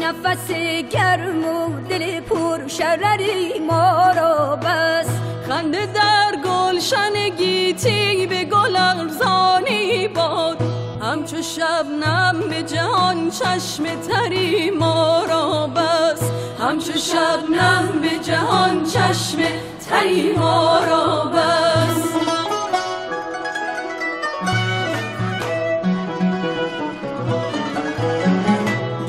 نفس گرم و دل پر شرری ما را بس. خنده در گلشن گیتی به گل ارزانی باد، همچو شبنم به جهان چشم تری ما را بس. همچو شبنم به جهان چشم تری ما را بس.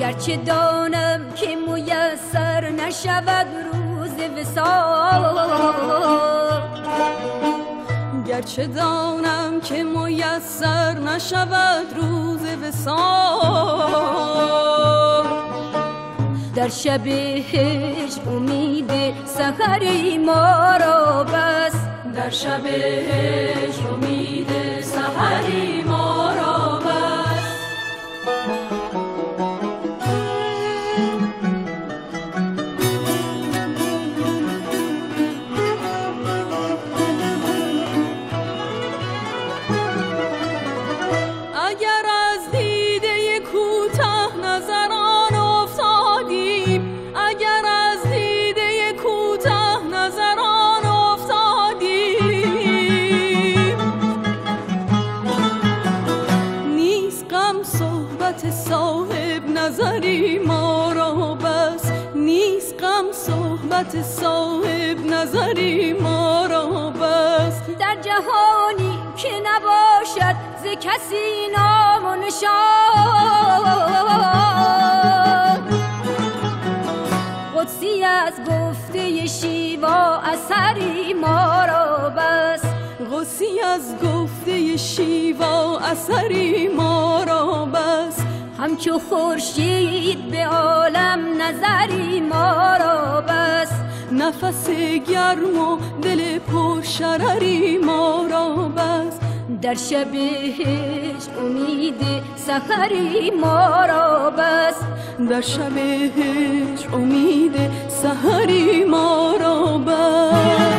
گرچه دانم که میسر نشود روز وصال، گرچه دانم که میسر نشود روز وصال، در شب هجر امید سحری ما را بس. در شب هجر امید سحری ما را بس. اگر از دیده کوتاه نظران افتادیم، اگر از دیده کوتاه نظران افتادیم، نیست غم صحبت صاحب نظری ما را بس. نیست غم صحبت صاحب نظری ما را بس. در جهانی که نباشد ز کسی نام و نشان، قدسی از گفته شیوا اثری ما را بس. قدسی از گفته شیوا اثری ما را بس. همچو خورشید به عالم نظری ما را بس. نفس گرم و دل پر شرری ما را بس. در شب هجر امید سحری ما را بس. در شب هجر امید سحری ما را بس.